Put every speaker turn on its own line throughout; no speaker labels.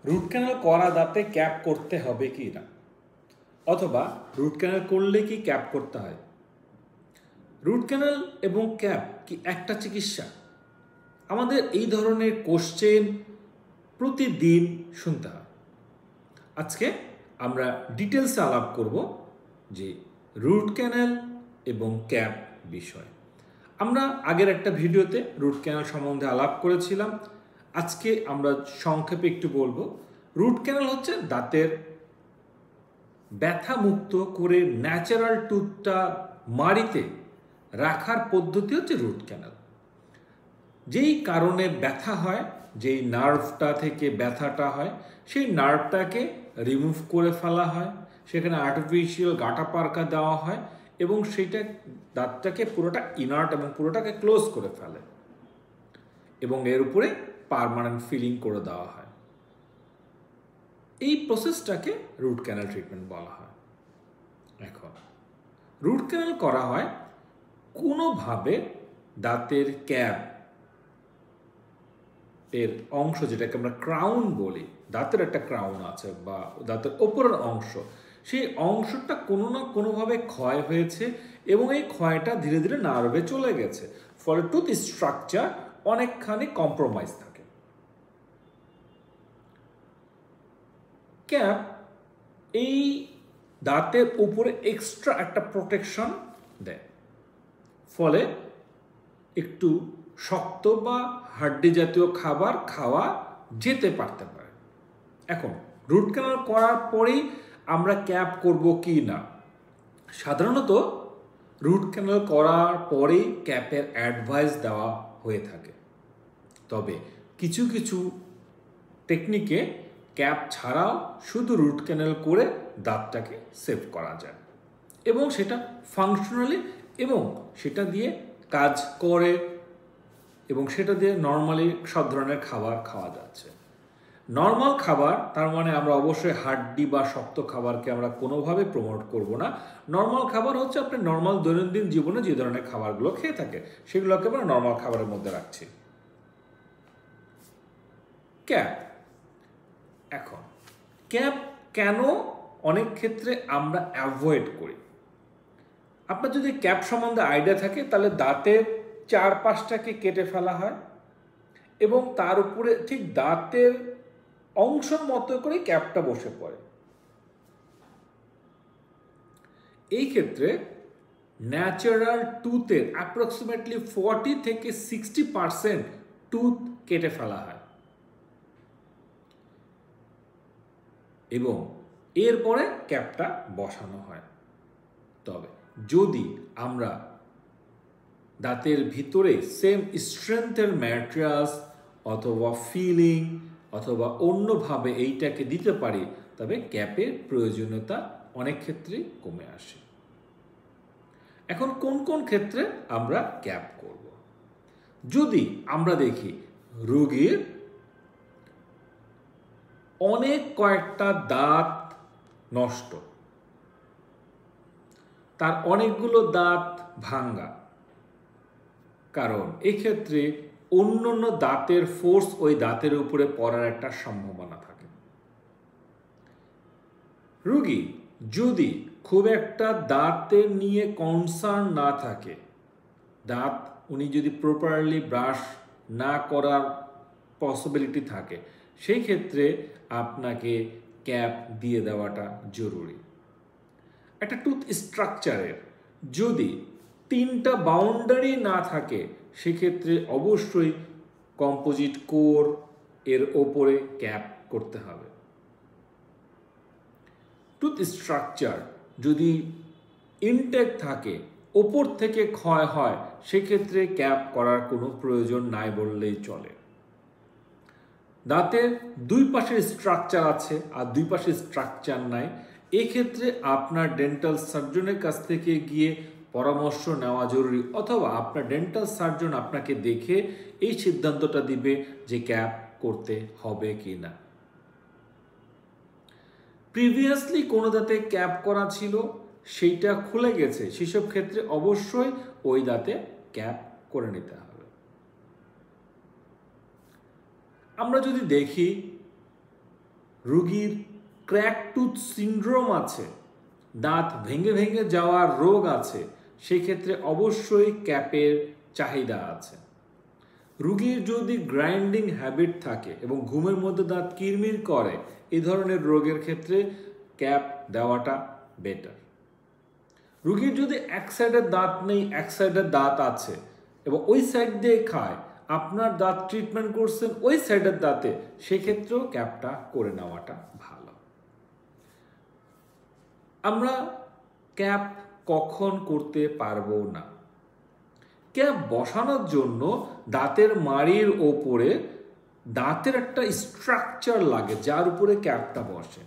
Root canal করা দাঁতে cap করতে হবে কি না, অথবা রুট ক্যানাল করলে কি ক্যাপ করতে হয়? রুট ক্যানাল এবং ক্যাপ কি একটা চিকিৎসা? আমাদের এই ধরনের কোশ্চেন প্রতিদিন শুনতে হয়। আজকে আমরা ডিটেলসে আলাপ করব যে রুট ক্যানাল এবং ক্যাপ বিষয়। আমরা আগের একটা ভিডিওতে রুট ক্যানাল সম্বন্ধে আলাপ করেছিলাম। আজকে আমরা সংক্ষেপে একটু বলবো। রুট ক্যানাল হচ্ছে দাঁতের ব্যথা মুক্ত করে ন্যাচারাল টুথটা মাড়িতে রাখার পদ্ধতি হচ্ছে রুট ক্যানাল। যেই কারণে ব্যথা হয়, যেই নার্ভটা থেকে ব্যথাটা হয়, সেই নার্ভটাকে রিমুভ করে ফেলা হয়, সেখানে আর্টিফিশিয়াল গাঁটা পারকা দেওয়া হয় এবং সেইটা দাঁতটাকে পুরোটা ইনার্ট এবং পুরোটাকে ক্লোজ করে ফেলে এবং এর উপরে পার্মানেন্ট ফিলিং করে দেওয়া হয়। এই প্রসেসটাকে রুট ক্যানাল ট্রিটমেন্ট বলা হয়। এখন রুট ক্যানাল করা হয় কোনোভাবে দাঁতের ক্যাপ এর অংশ, যেটাকে আমরা ক্রাউন বলি, দাঁতের একটা ক্রাউন আছে বা দাঁতের ওপরের অংশ, সেই অংশটা কোনো না কোনোভাবে ক্ষয় হয়েছে এবং এই ক্ষয়টা ধীরে ধীরে নার্ভে চলে গেছে, ফলে টুথ স্ট্রাকচার অনেকখানি কম্প্রোমাইজ থাকে। ক্যাপ এই দাঁতের উপরে এক্সট্রা একটা প্রোটেকশন দেয়, ফলে একটু শক্ত বা হাড্ডি জাতীয় খাবার খাওয়া যেতে পারতে পারে। এখন রুট ক্যানাল করার পরেই আমরা ক্যাপ করব কি না? সাধারণত রুট ক্যানাল করার পরেই ক্যাপের অ্যাডভাইস দেওয়া হয়ে থাকে, তবে কিছু কিছু টেকনিকে ক্যাপ ছাড়াও শুধু রুট ক্যানাল করে দাঁতটাকে সেভ করা যায় এবং সেটা ফাংশনালি এবং সেটা দিয়ে কাজ করে এবং সেটা দিয়ে নর্মালি সব ধরনের খাবার খাওয়া যাচ্ছে। নর্মাল খাবার তার মানে আমরা অবশ্যই হাড্ডি বা শক্ত খাবারকে আমরা কোনোভাবে প্রমোট করব না। নর্মাল খাবার হচ্ছে আপনি নর্মাল দৈনন্দিন জীবনে যে ধরনের খাবারগুলো খেয়ে থাকে সেগুলোকে আমরা নর্মাল খাবারের মধ্যে রাখছি। ক্যাপ, এখন ক্যাপ কেন অনেক ক্ষেত্রে আমরা অ্যাভয়েড করি? আপনার যদি ক্যাপ সম্বন্ধে আইডিয়া থাকে তাহলে দাঁতের চারপাশটাকে কেটে ফেলা হয় এবং তার উপরে ঠিক দাঁতের অংশের মতো করে ক্যাপটা বসে পড়ে। এই ক্ষেত্রে ন্যাচারাল টুথের অ্যাপ্রক্সিমেটলি 40 থেকে 60% টুথ কেটে ফেলা হয় এবং এরপরে ক্যাপটা বসানো হয়। তবে যদি আমরা দাঁতের ভিতরে সেম স্ট্রেংথের ম্যাটেরিয়ালস অথবা ফিলিং অথবা অন্যভাবে এইটাকে দিতে পারি, তবে ক্যাপের প্রয়োজনীয়তা অনেক ক্ষেত্রেই কমে আসে। এখন কোন কোন ক্ষেত্রে আমরা ক্যাপ করব? যদি আমরা দেখি রোগীর অনেক কয়েকটা দাঁত নষ্ট, তার অনেকগুলো দাঁত ভাঙ্গা, কারণ এক্ষেত্রে অন্য অন্য দাঁতের ফোর্স ওই দাঁতের উপরে পড়ার একটা সম্ভাবনা থাকে। রোগী যদি খুব একটা দাঁতের নিয়ে কনসার্ন না থাকে, দাঁত উনি যদি প্রপারলি ব্রাশ না করার পসিবিলিটি থাকে, সেই ক্ষেত্রে আপনাকে ক্যাপ দিয়ে দেওয়াটা জরুরি। একটা টুথ স্ট্রাকচারের যদি 3টা বাউন্ডারি না থাকে, সেক্ষেত্রে অবশ্যই কম্পোজিট কোর এর ওপরে ক্যাপ করতে হবে। টুথ স্ট্রাকচার যদি ইনটেক থাকে, ওপর থেকে ক্ষয় হয়, সেক্ষেত্রে ক্যাপ করার কোনো প্রয়োজন নাই বললেই চলে। দাঁতের দুই পাশের স্ট্রাকচার আছে আর দুই পাশে স্ট্রাকচার নাই, এক্ষেত্রে আপনার ডেন্টাল সার্জনের কাছ থেকে গিয়ে পরামর্শ নেওয়া জরুরি, অথবা আপনার ডেন্টাল সার্জন আপনাকে দেখে এই সিদ্ধান্তটা দিবে যে ক্যাপ করতে হবে কি না। প্রিভিয়াসলি কোনো দাঁতে ক্যাপ করা ছিল, সেইটা খুলে গেছে, সেসব ক্ষেত্রে অবশ্যই ওই দাঁতে ক্যাপ করে নিতে হবে। আমরা যদি দেখি রোগীর ক্র্যাক টুথ সিনড্রোম আছে, দাঁত ভেঙে ভেঙে যাওয়ার রোগ আছে, সেক্ষেত্রে অবশ্যই ক্যাপের চাহিদা আছে। রোগীর যদি গ্রাইন্ডিং হ্যাবিট থাকে এবং ঘুমের মধ্যে দাঁত কিরমির করে, এই ধরনের রোগের ক্ষেত্রে ক্যাপ দেওয়াটা বেটার। রোগীর যদি এক সাইডের দাঁত নেই, এক সাইডের দাঁত আছে এবং ওই সাইড দিয়ে খায়, আপনার দাঁত ট্রিটমেন্ট করছেন ওই সাইডের দাঁতে, সেক্ষেত্রেও ক্যাপটা করে নেওয়াটা ভালো। আমরা ক্যাপ কখন করতে পারবো না? ক্যাপ বসানোর জন্য দাঁতের মাড়ির ওপরে দাঁতের একটা স্ট্রাকচার লাগে যার উপরে ক্যাপটা বসে।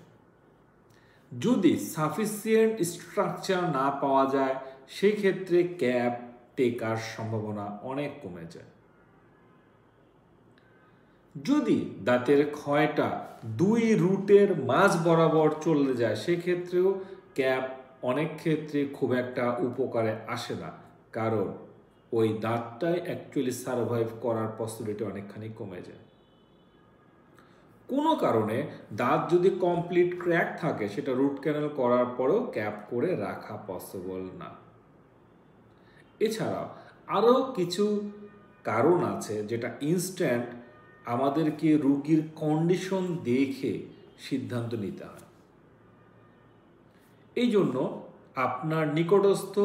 যদি সাফিসিয়েন্ট স্ট্রাকচার না পাওয়া যায়, সেই ক্ষেত্রে ক্যাপ টেকার সম্ভাবনা অনেক কমে যায়। যদি দাঁতের ক্ষয়টা দুই রুটের মাঝ বরাবর চলে যায়, সেক্ষেত্রেও ক্যাপ অনেক ক্ষেত্রে খুব একটা উপকারে আসে না, কারণ ওই দাঁতটাই অ্যাকচুয়ালি সার্ভাইভ করার পসিবিলিটি অনেকখানি কমে যায়। কোনো কারণে দাঁত যদি কমপ্লিট ক্র্যাক থাকে, সেটা রুট ক্যানাল করার পরেও ক্যাপ করে রাখা পসিবল না। এছাড়াও আরও কিছু কারণ আছে যেটা ইনস্ট্যান্ট আমাদেরকে রোগীর কন্ডিশন দেখে সিদ্ধান্ত নিতে হয়। এই জন্য আপনার নিকটস্থ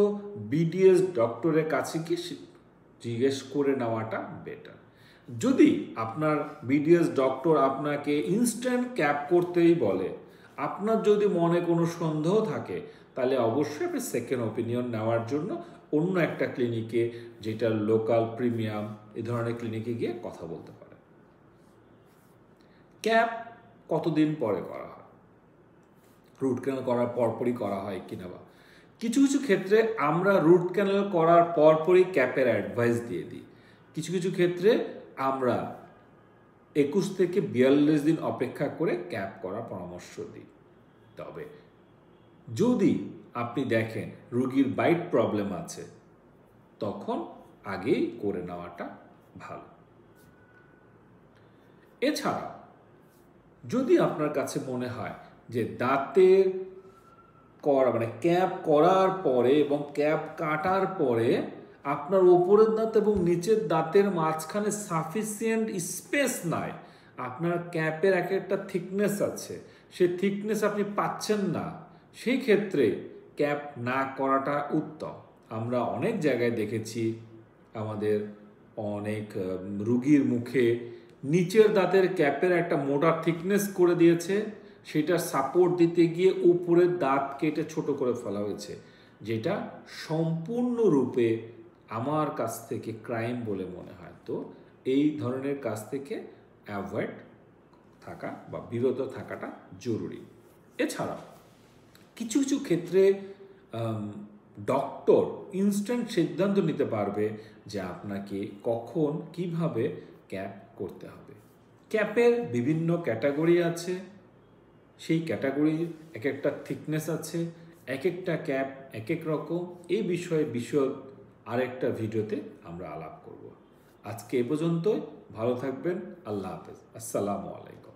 বিডিএস ডক্টরের কাছে কি জিজ্ঞেস করে নেওয়াটা বেটার। যদি আপনার বিডিএস ডক্টর আপনাকে ইনস্ট্যান্ট ক্যাপ করতেই বলে, আপনার যদি মনে কোনো সন্দেহ থাকে, তাহলে অবশ্যই আপনি সেকেন্ড ওপিনিয়ন নেওয়ার জন্য অন্য একটা ক্লিনিকে, যেটা লোকাল প্রিমিয়াম, এই ধরনের ক্লিনিকে গিয়ে কথা বলতে পারেন। ক্যাপ কতদিন পরে করা হয়? রুট ক্যানাল করার পরপরই করা হয় কিনা বা কিছু কিছু ক্ষেত্রে আমরা রুট ক্যানাল করার পরপরই ক্যাপের অ্যাডভাইস দিয়ে দিই। কিছু কিছু ক্ষেত্রে আমরা 21 থেকে 42 দিন অপেক্ষা করে ক্যাপ করার পরামর্শ দিই। তবে যদি আপনি দেখেন রোগীর বাইট প্রবলেম আছে, তখন আগেই করে নেওয়াটা ভালো। এছাড়া যদি আপনার কাছে মনে হয় যে দাঁতের ক্যাপ করার পরে এবং ক্যাপ কাটার পরে আপনার উপরের দাঁত এবং নিচের দাঁতের মাঝখানে সাফিসিয়েন্ট স্পেস নাই, আপনার ক্যাপের এক একটা থিকনেস আছে, সেই থিকনেস আপনি পাচ্ছেন না, সেই ক্ষেত্রে ক্যাপ না করাটা উত্তম। আমরা অনেক জায়গায় দেখেছি আমাদের অনেক রোগীর মুখে নিচের দাঁতের ক্যাপের একটা মোটা থিকনেস করে দিয়েছে, সেটা সাপোর্ট দিতে গিয়ে উপরের দাঁত কেটে ছোট করে ফেলা হয়েছে, যেটা সম্পূর্ণরূপে আমার কাছ থেকে ক্রাইম বলে মনে হয়। তো এই ধরনের কাজ থেকে অ্যাভয়েড থাকা বা বিরত থাকাটা জরুরি। এছাড়া কিছু কিছু ক্ষেত্রে ডক্টর ইনস্ট্যান্ট সিদ্ধান্ত নিতে পারবে যে আপনাকে কখন কিভাবে ক্যাপ করতে হবে। ক্যাপের বিভিন্ন ক্যাটাগরি আছে, সেই ক্যাটাগরির এক একটা থিকনেস আছে, এক একটা ক্যাপ এক এক রকম। এই বিষয়ে বিশদ আরেকটা ভিডিওতে আমরা আলাপ করব। আজকে এ পর্যন্তই। ভালো থাকবেন। আল্লাহ হাফেজ। আসসালামু আলাইকুম।